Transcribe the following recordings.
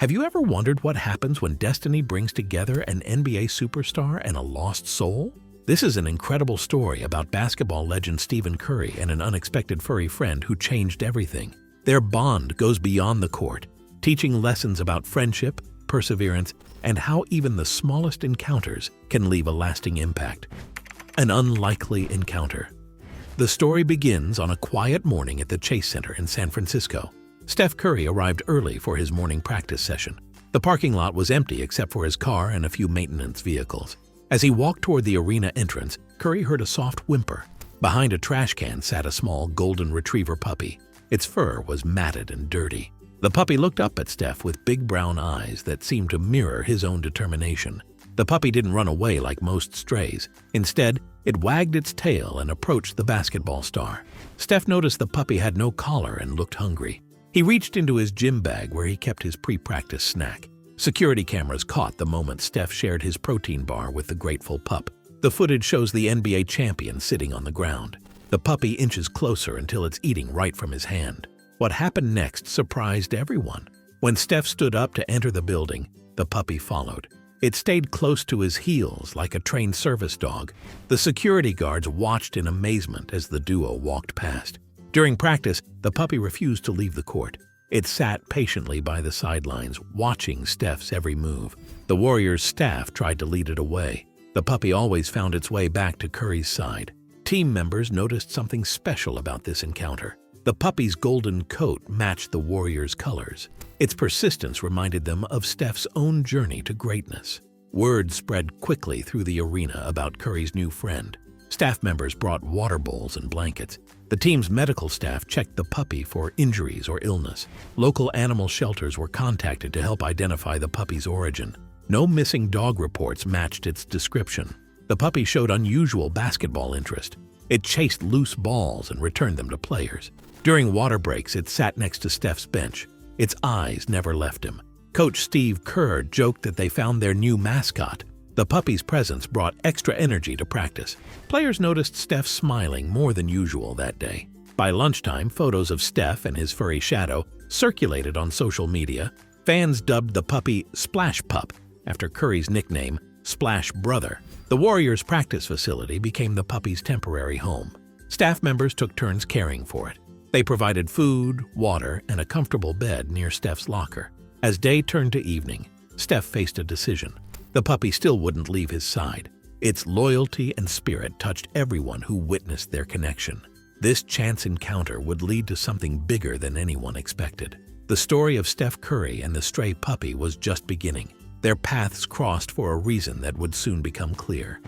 Have you ever wondered what happens when destiny brings together an NBA superstar and a lost soul? This is an incredible story about basketball legend Stephen Curry and an unexpected furry friend who changed everything. Their bond goes beyond the court, teaching lessons about friendship, perseverance, and how even the smallest encounters can leave a lasting impact. An unlikely encounter. The story begins on a quiet morning at the Chase Center in San Francisco. Steph Curry arrived early for his morning practice session. The parking lot was empty except for his car and a few maintenance vehicles. As he walked toward the arena entrance, Curry heard a soft whimper. Behind a trash can sat a small golden retriever puppy. Its fur was matted and dirty. The puppy looked up at Steph with big brown eyes that seemed to mirror his own determination. The puppy didn't run away like most strays. Instead, it wagged its tail and approached the basketball star. Steph noticed the puppy had no collar and looked hungry. He reached into his gym bag where he kept his pre-practice snack. Security cameras caught the moment Steph shared his protein bar with the grateful pup. The footage shows the NBA champion sitting on the ground. The puppy inches closer until it's eating right from his hand. What happened next surprised everyone. When Steph stood up to enter the building, the puppy followed. It stayed close to his heels like a trained service dog. The security guards watched in amazement as the duo walked past. During practice, the puppy refused to leave the court. It sat patiently by the sidelines, watching Steph's every move. The Warriors' staff tried to lead it away. The puppy always found its way back to Curry's side. Team members noticed something special about this encounter. The puppy's golden coat matched the Warriors' colors. Its persistence reminded them of Steph's own journey to greatness. Word spread quickly through the arena about Curry's new friend. Staff members brought water bowls and blankets. The team's medical staff checked the puppy for injuries or illness. Local animal shelters were contacted to help identify the puppy's origin. No missing dog reports matched its description. The puppy showed unusual basketball interest. It chased loose balls and returned them to players. During water breaks, it sat next to Steph's bench. Its eyes never left him. Coach Steve Kerr joked that they found their new mascot. The puppy's presence brought extra energy to practice. Players noticed Steph smiling more than usual that day. By lunchtime, photos of Steph and his furry shadow circulated on social media. Fans dubbed the puppy Splash Pup after Curry's nickname, Splash Brother. The Warriors' practice facility became the puppy's temporary home. Staff members took turns caring for it. They provided food, water, and a comfortable bed near Steph's locker. As day turned to evening, Steph faced a decision. The puppy still wouldn't leave his side. Its loyalty and spirit touched everyone who witnessed their connection. This chance encounter would lead to something bigger than anyone expected. The story of Steph Curry and the stray puppy was just beginning. Their paths crossed for a reason that would soon become clear.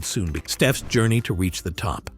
Steph's journey to reach the top.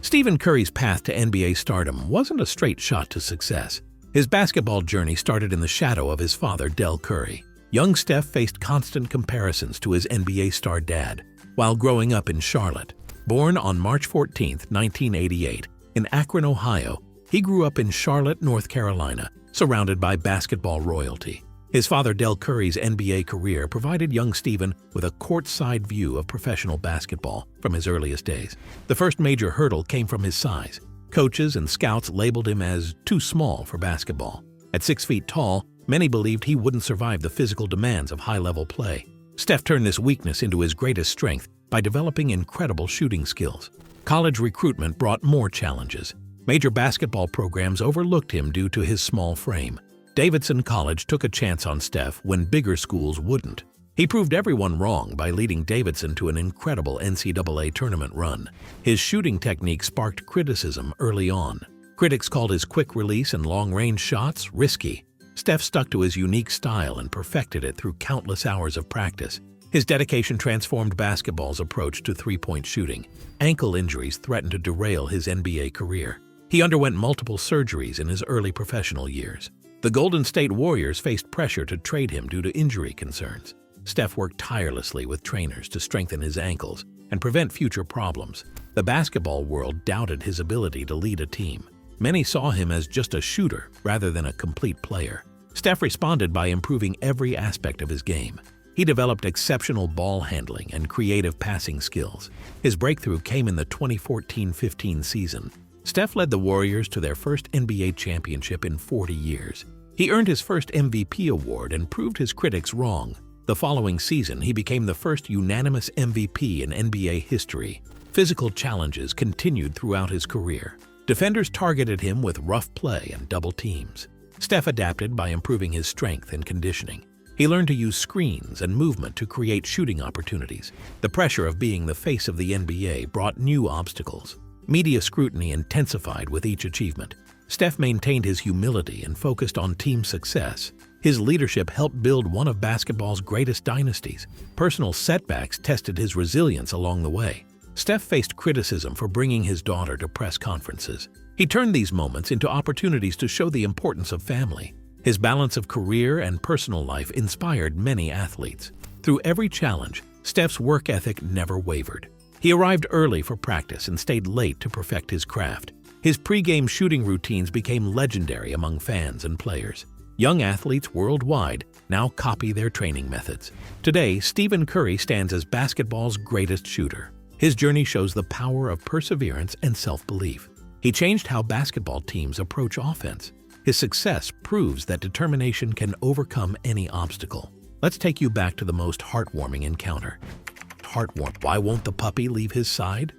Stephen Curry's path to NBA stardom wasn't a straight shot to success. His basketball journey started in the shadow of his father, Del Curry. Young Steph faced constant comparisons to his NBA star dad while growing up in Charlotte. Born on March 14, 1988, in Akron, Ohio, he grew up in Charlotte, North Carolina, surrounded by basketball royalty. His father Del Curry's NBA career provided young Stephen with a courtside view of professional basketball from his earliest days. The first major hurdle came from his size. Coaches and scouts labeled him as too small for basketball. At 6 feet tall, many believed he wouldn't survive the physical demands of high-level play. Steph turned this weakness into his greatest strength by developing incredible shooting skills. College recruitment brought more challenges. Major basketball programs overlooked him due to his small frame. Davidson College took a chance on Steph when bigger schools wouldn't. He proved everyone wrong by leading Davidson to an incredible NCAA tournament run. His shooting technique sparked criticism early on. Critics called his quick release and long-range shots risky. Steph stuck to his unique style and perfected it through countless hours of practice. His dedication transformed basketball's approach to three-point shooting. Ankle injuries threatened to derail his NBA career. He underwent multiple surgeries in his early professional years. The Golden State Warriors faced pressure to trade him due to injury concerns. Steph worked tirelessly with trainers to strengthen his ankles and prevent future problems. The basketball world doubted his ability to lead a team. Many saw him as just a shooter rather than a complete player. Steph responded by improving every aspect of his game. He developed exceptional ball handling and creative passing skills. His breakthrough came in the 2014-15 season. Steph led the Warriors to their first NBA championship in 40 years. He earned his first MVP award and proved his critics wrong. The following season, he became the first unanimous MVP in NBA history. Physical challenges continued throughout his career. Defenders targeted him with rough play and double teams. Steph adapted by improving his strength and conditioning. He learned to use screens and movement to create shooting opportunities. The pressure of being the face of the NBA brought new obstacles. Media scrutiny intensified with each achievement. Steph maintained his humility and focused on team success. His leadership helped build one of basketball's greatest dynasties. Personal setbacks tested his resilience along the way. Steph faced criticism for bringing his daughter to press conferences. He turned these moments into opportunities to show the importance of family. His balance of career and personal life inspired many athletes. Through every challenge, Steph's work ethic never wavered. He arrived early for practice and stayed late to perfect his craft. His pre-game shooting routines became legendary among fans and players. Young athletes worldwide now copy their training methods. Today, Stephen Curry stands as basketball's greatest shooter. His journey shows the power of perseverance and self-belief. He changed how basketball teams approach offense. His success proves that determination can overcome any obstacle. Let's take you back to the most heartwarming encounter. Why won't the puppy leave his side?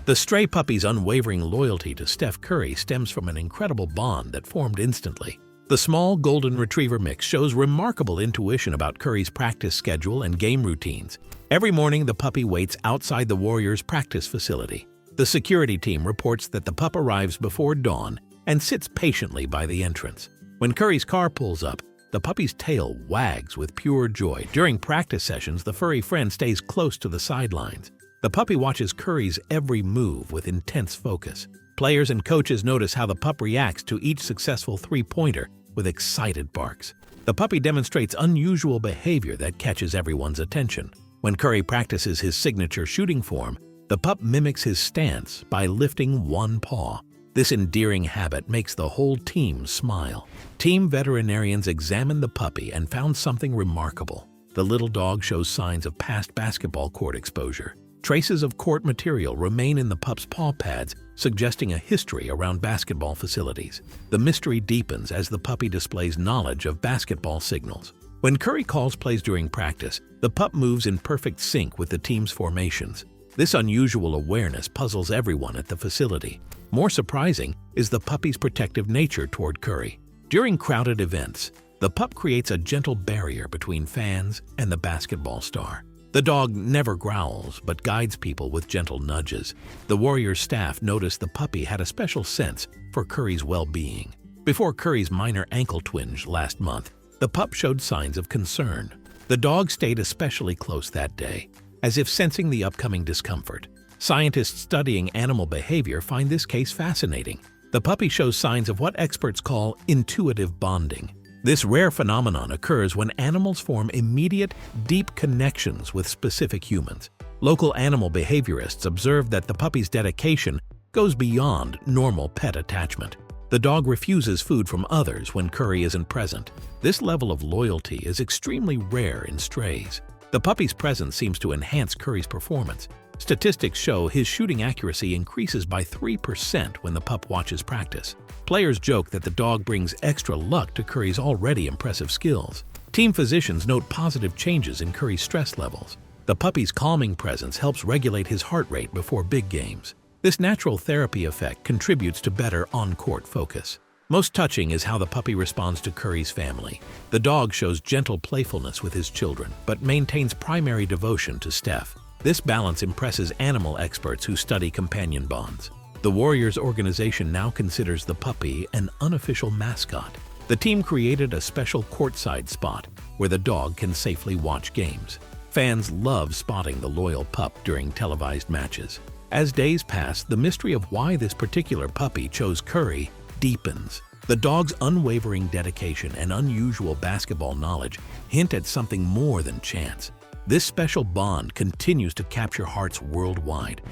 The stray puppy's unwavering loyalty to Steph Curry stems from an incredible bond that formed instantly. The small golden retriever mix shows remarkable intuition about Curry's practice schedule and game routines. Every morning, the puppy waits outside the Warriors' practice facility. The security team reports that the pup arrives before dawn and sits patiently by the entrance. When Curry's car pulls up, the puppy's tail wags with pure joy. During practice sessions, the furry friend stays close to the sidelines. The puppy watches Curry's every move with intense focus. Players and coaches notice how the pup reacts to each successful three-pointer with excited barks. The puppy demonstrates unusual behavior that catches everyone's attention. When Curry practices his signature shooting form, the pup mimics his stance by lifting one paw. This endearing habit makes the whole team smile. Team veterinarians examined the puppy and found something remarkable. The little dog shows signs of past basketball court exposure. Traces of court material remain in the pup's paw pads, suggesting a history around basketball facilities. The mystery deepens as the puppy displays knowledge of basketball signals. When Curry calls plays during practice, the pup moves in perfect sync with the team's formations. This unusual awareness puzzles everyone at the facility. More surprising is the puppy's protective nature toward Curry. During crowded events, the pup creates a gentle barrier between fans and the basketball star. The dog never growls, but guides people with gentle nudges. The Warriors staff noticed the puppy had a special sense for Curry's well-being. Before Curry's minor ankle twinge last month, the pup showed signs of concern. The dog stayed especially close that day, as if sensing the upcoming discomfort. Scientists studying animal behavior find this case fascinating. The puppy shows signs of what experts call intuitive bonding. This rare phenomenon occurs when animals form immediate, deep connections with specific humans. Local animal behaviorists observe that the puppy's dedication goes beyond normal pet attachment. The dog refuses food from others when Curry isn't present. This level of loyalty is extremely rare in strays. The puppy's presence seems to enhance Curry's performance. Statistics show his shooting accuracy increases by 3% when the pup watches practice. Players joke that the dog brings extra luck to Curry's already impressive skills. Team physicians note positive changes in Curry's stress levels. The puppy's calming presence helps regulate his heart rate before big games. This natural therapy effect contributes to better on-court focus. Most touching is how the puppy responds to Curry's family. The dog shows gentle playfulness with his children, but maintains primary devotion to Steph. This balance impresses animal experts who study companion bonds. The Warriors organization now considers the puppy an unofficial mascot. The team created a special courtside spot where the dog can safely watch games. Fans love spotting the loyal pup during televised matches. As days pass, the mystery of why this particular puppy chose Curry deepens. The dog's unwavering dedication and unusual basketball knowledge hint at something more than chance. This special bond continues to capture hearts worldwide.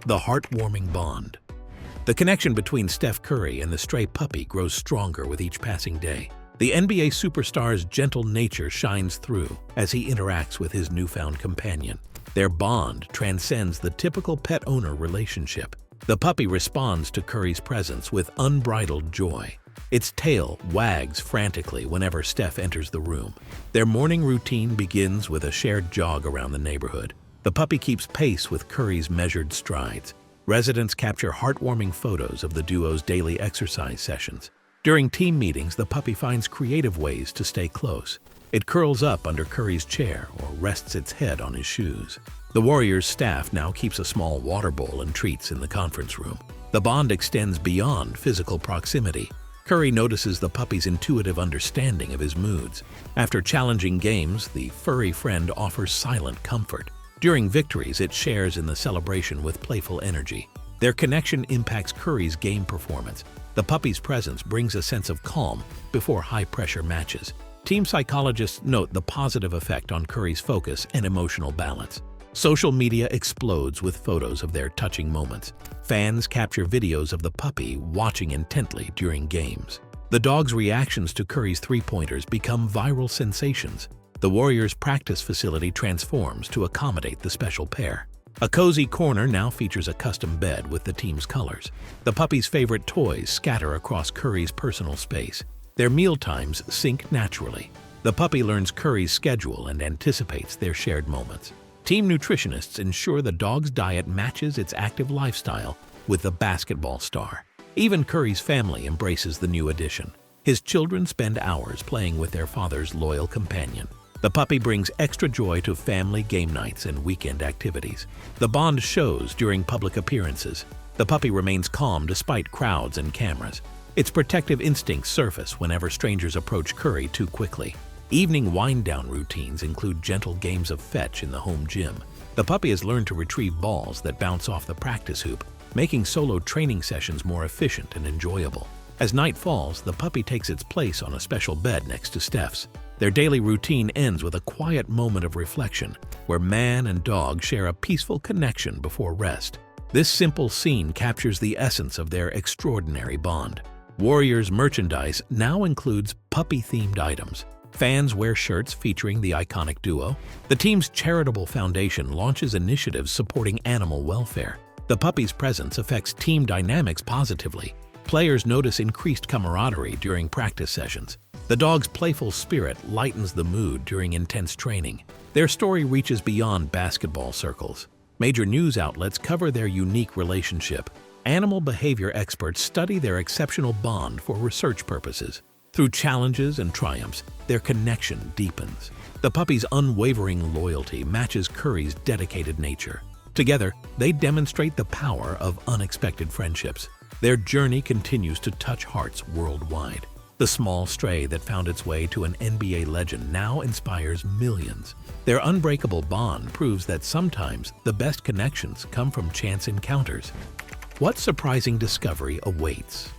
The heartwarming bond. The connection between Steph Curry and the stray puppy grows stronger with each passing day. The NBA superstar's gentle nature shines through as he interacts with his newfound companion. Their bond transcends the typical pet-owner relationship. The puppy responds to Curry's presence with unbridled joy. Its tail wags frantically whenever Steph enters the room. Their morning routine begins with a shared jog around the neighborhood. The puppy keeps pace with Curry's measured strides. Residents capture heartwarming photos of the duo's daily exercise sessions. During team meetings, the puppy finds creative ways to stay close. It curls up under Curry's chair or rests its head on his shoes. The Warriors' staff now keeps a small water bowl and treats in the conference room. The bond extends beyond physical proximity. Curry notices the puppy's intuitive understanding of his moods. After challenging games, the furry friend offers silent comfort. During victories, it shares in the celebration with playful energy. Their connection impacts Curry's game performance. The puppy's presence brings a sense of calm before high-pressure matches. Team psychologists note the positive effect on Curry's focus and emotional balance. Social media explodes with photos of their touching moments. Fans capture videos of the puppy watching intently during games. The dog's reactions to Curry's three-pointers become viral sensations. The Warriors' practice facility transforms to accommodate the special pair. A cozy corner now features a custom bed with the team's colors. The puppy's favorite toys scatter across Curry's personal space. Their meal times sync naturally. The puppy learns Curry's schedule and anticipates their shared moments. Team nutritionists ensure the dog's diet matches its active lifestyle with the basketball star. Even Curry's family embraces the new addition. His children spend hours playing with their father's loyal companion. The puppy brings extra joy to family game nights and weekend activities. The bond shows during public appearances. The puppy remains calm despite crowds and cameras. Its protective instincts surface whenever strangers approach Curry too quickly. Evening wind-down routines include gentle games of fetch in the home gym. The puppy has learned to retrieve balls that bounce off the practice hoop, making solo training sessions more efficient and enjoyable. As night falls, the puppy takes its place on a special bed next to Steph's. Their daily routine ends with a quiet moment of reflection, where man and dog share a peaceful connection before rest. This simple scene captures the essence of their extraordinary bond. Warriors merchandise now includes puppy-themed items. Fans wear shirts featuring the iconic duo. The team's charitable foundation launches initiatives supporting animal welfare. The puppy's presence affects team dynamics positively. Players notice increased camaraderie during practice sessions. The dog's playful spirit lightens the mood during intense training. Their story reaches beyond basketball circles. Major news outlets cover their unique relationship. Animal behavior experts study their exceptional bond for research purposes. Through challenges and triumphs, their connection deepens. The puppy's unwavering loyalty matches Curry's dedicated nature. Together, they demonstrate the power of unexpected friendships. Their journey continues to touch hearts worldwide. The small stray that found its way to an NBA legend now inspires millions. Their unbreakable bond proves that sometimes the best connections come from chance encounters. What surprising discovery awaits?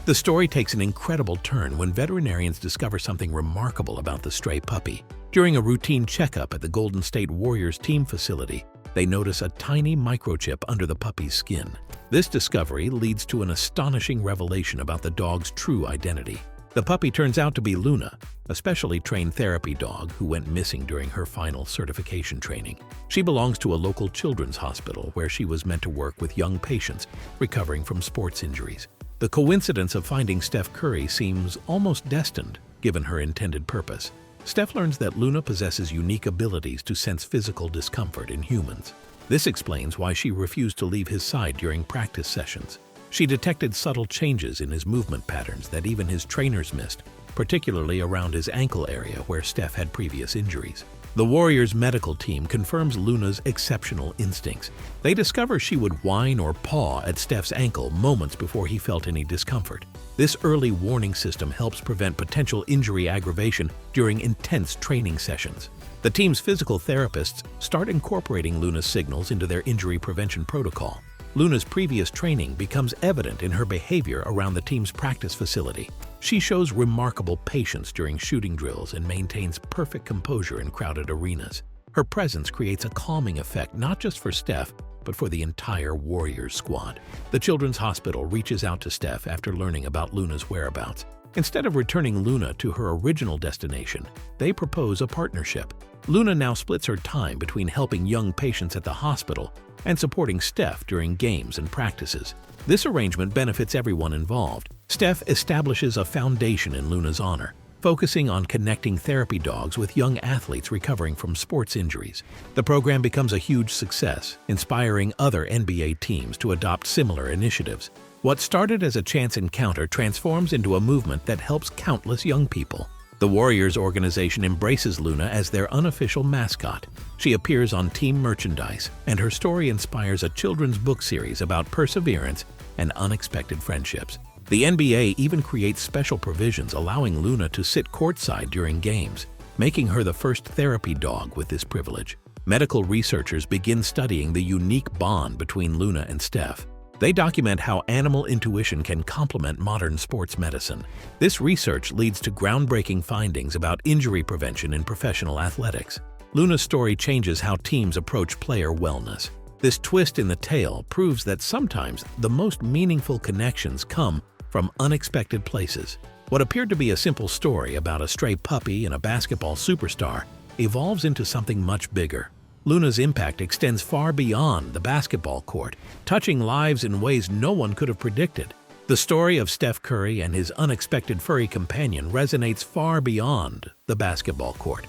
The story takes an incredible turn when veterinarians discover something remarkable about the stray puppy. During a routine checkup at the Golden State Warriors team facility, they notice a tiny microchip under the puppy's skin. This discovery leads to an astonishing revelation about the dog's true identity. The puppy turns out to be Luna, a specially trained therapy dog who went missing during her final certification training. She belongs to a local children's hospital where she was meant to work with young patients recovering from sports injuries. The coincidence of finding Steph Curry seems almost destined, given her intended purpose. Steph learns that Luna possesses unique abilities to sense physical discomfort in humans. This explains why she refused to leave his side during practice sessions. She detected subtle changes in his movement patterns that even his trainers missed, particularly around his ankle area where Steph had previous injuries. The Warriors' medical team confirms Luna's exceptional instincts. They discover she would whine or paw at Steph's ankle moments before he felt any discomfort. This early warning system helps prevent potential injury aggravation during intense training sessions. The team's physical therapists start incorporating Luna's signals into their injury prevention protocol. Luna's previous training becomes evident in her behavior around the team's practice facility. She shows remarkable patience during shooting drills and maintains perfect composure in crowded arenas. Her presence creates a calming effect not just for Steph, but for the entire Warriors squad. The Children's Hospital reaches out to Steph after learning about Luna's whereabouts. Instead of returning Luna to her original destination, they propose a partnership. Luna now splits her time between helping young patients at the hospital and supporting Steph during games and practices. This arrangement benefits everyone involved. Steph establishes a foundation in Luna's honor, focusing on connecting therapy dogs with young athletes recovering from sports injuries. The program becomes a huge success, inspiring other NBA teams to adopt similar initiatives. What started as a chance encounter transforms into a movement that helps countless young people. The Warriors organization embraces Luna as their unofficial mascot. She appears on team merchandise, and her story inspires a children's book series about perseverance and unexpected friendships. The NBA even creates special provisions allowing Luna to sit courtside during games, making her the first therapy dog with this privilege. Medical researchers begin studying the unique bond between Luna and Steph. They document how animal intuition can complement modern sports medicine. This research leads to groundbreaking findings about injury prevention in professional athletics. Luna's story changes how teams approach player wellness. This twist in the tale proves that sometimes the most meaningful connections come from unexpected places. What appeared to be a simple story about a stray puppy and a basketball superstar evolves into something much bigger. Luna's impact extends far beyond the basketball court, touching lives in ways no one could have predicted. The story of Steph Curry and his unexpected furry companion resonates far beyond the basketball court.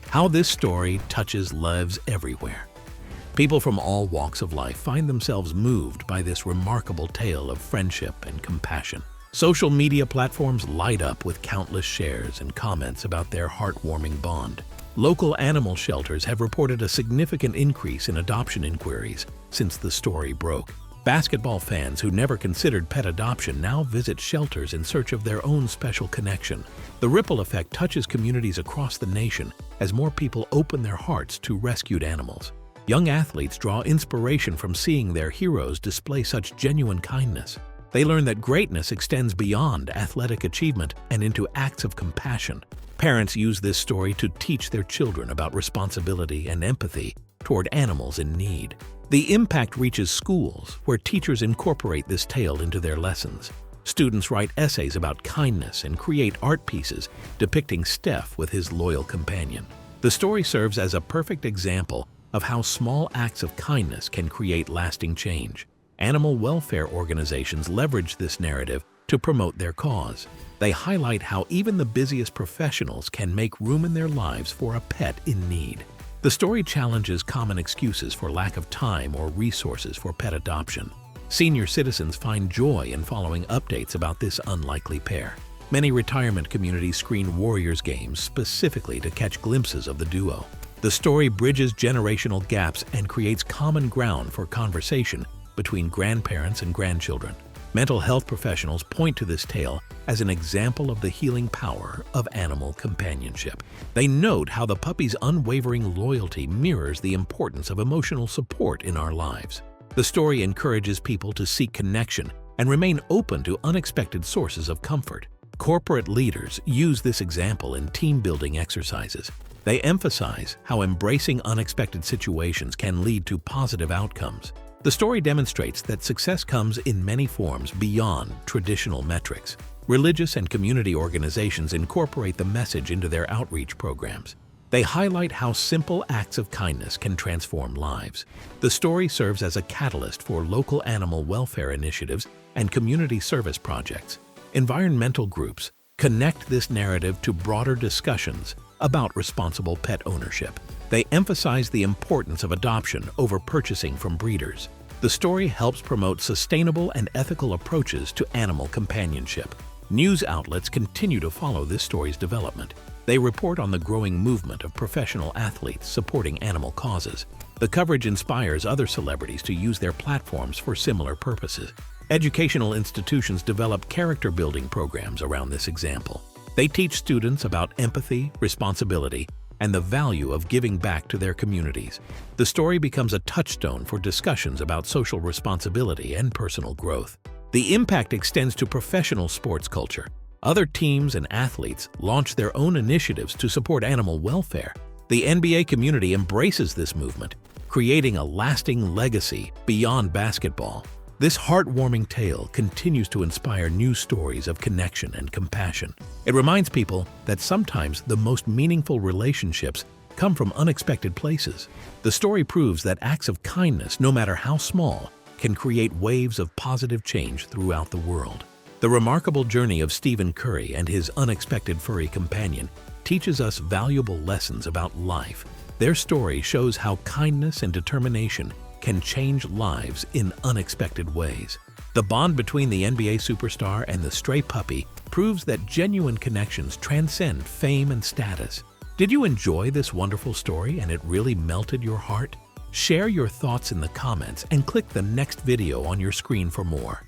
How this story touches lives everywhere. People from all walks of life find themselves moved by this remarkable tale of friendship and compassion. Social media platforms light up with countless shares and comments about their heartwarming bond. Local animal shelters have reported a significant increase in adoption inquiries since the story broke. Basketball fans who never considered pet adoption now visit shelters in search of their own special connection. The ripple effect touches communities across the nation as more people open their hearts to rescued animals. Young athletes draw inspiration from seeing their heroes display such genuine kindness. They learn that greatness extends beyond athletic achievement and into acts of compassion. Parents use this story to teach their children about responsibility and empathy toward animals in need. The impact reaches schools, where teachers incorporate this tale into their lessons. Students write essays about kindness and create art pieces depicting Steph with his loyal companion. The story serves as a perfect example of how small acts of kindness can create lasting change. Animal welfare organizations leverage this narrative to promote their cause. They highlight how even the busiest professionals can make room in their lives for a pet in need. The story challenges common excuses for lack of time or resources for pet adoption. Senior citizens find joy in following updates about this unlikely pair. Many retirement communities screen Warriors games specifically to catch glimpses of the duo. The story bridges generational gaps and creates common ground for conversation between grandparents and grandchildren. Mental health professionals point to this tale as an example of the healing power of animal companionship. They note how the puppy's unwavering loyalty mirrors the importance of emotional support in our lives. The story encourages people to seek connection and remain open to unexpected sources of comfort. Corporate leaders use this example in team-building exercises. They emphasize how embracing unexpected situations can lead to positive outcomes. The story demonstrates that success comes in many forms beyond traditional metrics. Religious and community organizations incorporate the message into their outreach programs. They highlight how simple acts of kindness can transform lives. The story serves as a catalyst for local animal welfare initiatives and community service projects. Environmental groups connect this narrative to broader discussions about responsible pet ownership. They emphasize the importance of adoption over purchasing from breeders. The story helps promote sustainable and ethical approaches to animal companionship. News outlets continue to follow this story's development. They report on the growing movement of professional athletes supporting animal causes. The coverage inspires other celebrities to use their platforms for similar purposes. Educational institutions develop character-building programs around this example. They teach students about empathy, responsibility, and the value of giving back to their communities. The story becomes a touchstone for discussions about social responsibility and personal growth. The impact extends to professional sports culture. Other teams and athletes launch their own initiatives to support animal welfare. The NBA community embraces this movement, creating a lasting legacy beyond basketball. This heartwarming tale continues to inspire new stories of connection and compassion. It reminds people that sometimes the most meaningful relationships come from unexpected places. The story proves that acts of kindness, no matter how small, can create waves of positive change throughout the world. The remarkable journey of Stephen Curry and his unexpected furry companion teaches us valuable lessons about life. Their story shows how kindness and determination can change lives in unexpected ways. The bond between the NBA superstar and the stray puppy proves that genuine connections transcend fame and status. Did you enjoy this wonderful story and it really melted your heart? Share your thoughts in the comments and click the next video on your screen for more.